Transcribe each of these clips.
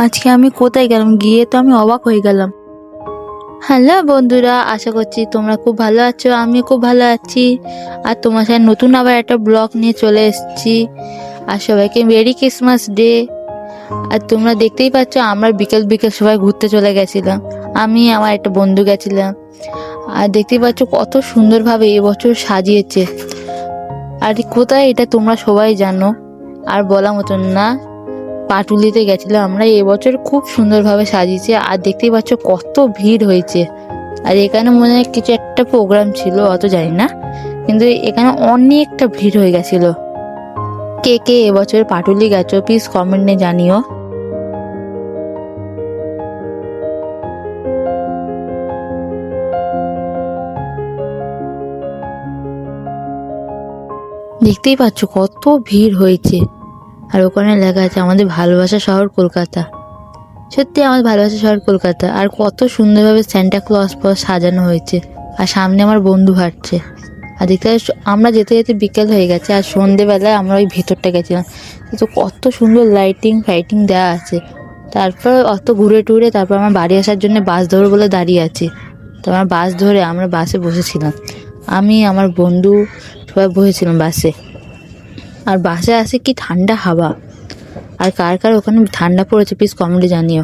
আজকে আমি কোথায় গেলাম, গিয়ে তো আমি অবাক হয়ে গেলাম। হ্যালো বন্ধুরা, আশা করছি তোমরা খুব ভালো আছো। আমি খুব ভালো আছি। আর তোমার সাথে নতুন আবার একটা ব্লগ নিয়ে চলে এসেছি। আর সবাইকে মেরি ক্রিসমাস ডে। আর তোমরা দেখতেই পাচ্ছ আমরা বিকেল বিকেল সবাই ঘুরতে চলে গেছিলাম। আমি আমার একটা বন্ধু গেছিলাম। আর দেখতেই পাচ্ছ কত সুন্দরভাবে এবছর সাজিয়েছে। আর কোথায় এটা তোমরা সবাই জানো, আর বলা মতন না। পাটুলিতে গেছিলাম আমরা, এবছর খুব সুন্দরভাবে সাজিয়েছে। আর দেখতেই পাচ্ছ কত ভিড় হয়েছে। আর এখানে মনে হয় কিছু একটা প্রোগ্রাম ছিল, অত জানি না, কিন্তু এখানে অনেকটা ভিড় হয়ে গেছিল। কে কে এবছর পাটুলি গেছো প্লিজ কমেন্টে জানিও। দেখতেই পাচ্ছ কত ভিড় হয়েছে। আর ওখানে লেখা আছে আমাদের ভালোবাসা শহর কলকাতা। সত্যি আমাদের ভালোবাসা শহর কলকাতা। আর কত সুন্দরভাবে সান্টা ক্লজ সাজানো হয়েছে। আর সামনে আমার বন্ধু হাঁটছে। আর দেখতে আমরা যেতে যেতে বিকেল হয়ে গেছে। আর সন্ধেবেলায় আমরা ওই ভেতরটা গেছিলাম, তো কত সুন্দর লাইটিং ফাইটিং দেওয়া আছে। তারপর অত ঘুরে টুরে তারপর আমার বাড়ি আসার জন্য বাস ধরবো বলে দাঁড়িয়ে আছি। তো আমার বাস ধরে আমরা বাসে বসেছিলাম, আমি আমার বন্ধু সবাই বসেছিলাম বাসে। আর বাসে আসে কি ঠান্ডা হাওয়া। আর কার কার ওখানে ঠান্ডা পড়েছে প্লিজ কমেন্টে জানিও।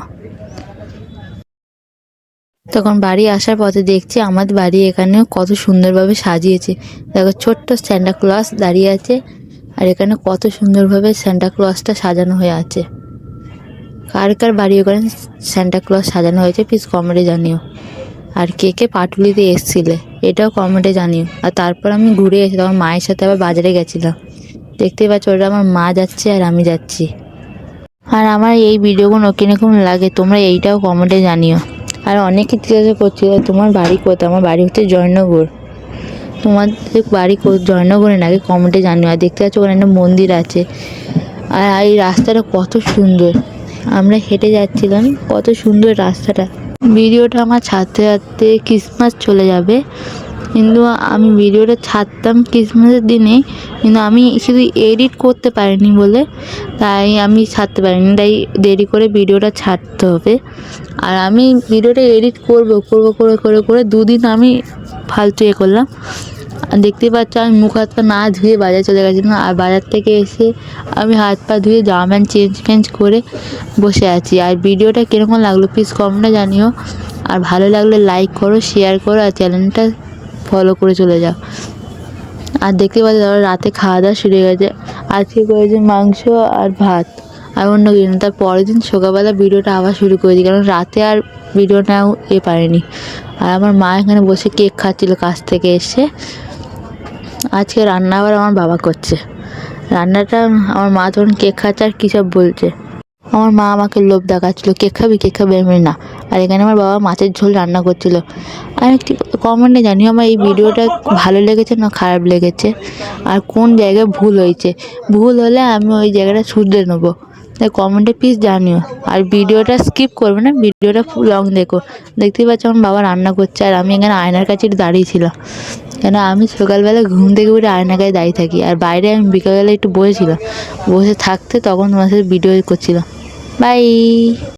তখন বাড়ি আসার পথে দেখছি আমাদের বাড়ি এখানেও কত সুন্দরভাবে সাজিয়েছে। দেখো ছোট্ট স্যান্টা ক্লজ দাঁড়িয়ে আছে। আর এখানে কত সুন্দরভাবে স্যান্টা ক্লজটা সাজানো হয়ে আছে। কার কার বাড়ি ওখানে স্যান্টা ক্লজ সাজানো হয়েছে প্লিজ কমেন্টে জানিও। আর কে কে পাটুলিতে এসছিলে এটাও কমেন্টে জানিও। আর তারপর আমি ঘুরে এসে তখন মায়ের সাথে আবার বাজারে গেছিলাম। দেখতেই পাচ্ছ ওটা আমার মা যাচ্ছে আর আমি যাচ্ছি। আর আমার এই ভিডিওগুলো কিরকম লাগে তোমরা এইটাও কমেন্টে জানিও। আর অনেকে জিজ্ঞাসা করছিল তোমার বাড়ি কোথায়। আমার বাড়ি হচ্ছে জয়নগর। তোমাদের বাড়ি জয়নগরে নাকি কমেন্টে জানিও। আর দেখতে পাচ্ছ ওখানে একটা মন্দির আছে। আর এই রাস্তাটা কত সুন্দর, আমরা হেঁটে যাচ্ছিলাম, কত সুন্দর রাস্তাটা। ভিডিওটা আমার ছাড়তে ছাড়তে ক্রিসমাস চলে যাবে, কিন্তু আমি ভিডিওটা ছাড়তাম ক্রিসমাসের দিনে, কিন্তু আমি শুধু এডিট করতে পারিনি বলে তাই আমি ছাড়তে পারিনি। তাই দেরি করে ভিডিওটা ছাড়তে হবে। আর আমি ভিডিওটা এডিট করব করে করে করে দুদিন আমি ফালতু করলাম। আর দেখতেই পাচ্ছ আমি মুখ হাত পা না ধুয়ে বাজার চলে গেছিলাম। আর বাজার থেকে এসে আমি হাত পা ধুয়ে জামা প্যান্ট চেঞ্জ করে বসে আছি। আর ভিডিওটা কীরকম লাগলো প্লিজ কমেন্টে জানিও। আর ভালো লাগলে লাইক করো, শেয়ার করো, আর চ্যানেলটা ফলো করে চলে যাও। আর দেখতে পাচ্ছি তারপর রাতে খাওয়া দাওয়া শুরু হয়ে গেছে। আজকে করেছে মাংস আর ভাত আর অন্য কিছু। তার পরের দিন সকালবেলা ভিডিওটা আবার শুরু করেছি, কারণ রাতে আর ভিডিওটাও পারিনি। আর আমার মা এখানে বসে কেক খাচ্ছিল কাছ থেকে এসে। আজকে রান্না আবার আমার বাবা করছে রান্নাটা। আমার মা তখন কেক খাচ্ছে আর কী সব বলছে। আমার মা আমাকে লোভ দেখাচ্ছিলো কেক খাবি আমি না। আর এখানে আমার বাবা মাছের ঝোল রান্না করছিল। আর একটি কমেন্টে জানিও আমার এই ভিডিওটা ভালো লেগেছে না খারাপ লেগেছে, আর কোন জায়গায় ভুল হয়েছে। ভুল হলে আমি ওই জায়গাটা শুধরে নেবো, তাই কমেন্টে প্লিজ জানিও। আর ভিডিওটা স্কিপ করবে না, ভিডিওটা ফুল লং দেখো। দেখতেই পাচ্ছ আমার বাবা রান্না করছে আর আমি এখানে আয়নার কাছে দাঁড়িয়েছিলাম, কেন আমি সকালবেলা ঘুম থেকে উঠে আয়নার কাছে দাঁড়িয়ে থাকি। আর বাইরে আমি বিকালবেলা একটু বসেছিলাম, বসে থাকতে তখন তোমার সাথে ভিডিও করছিলাম। বাই।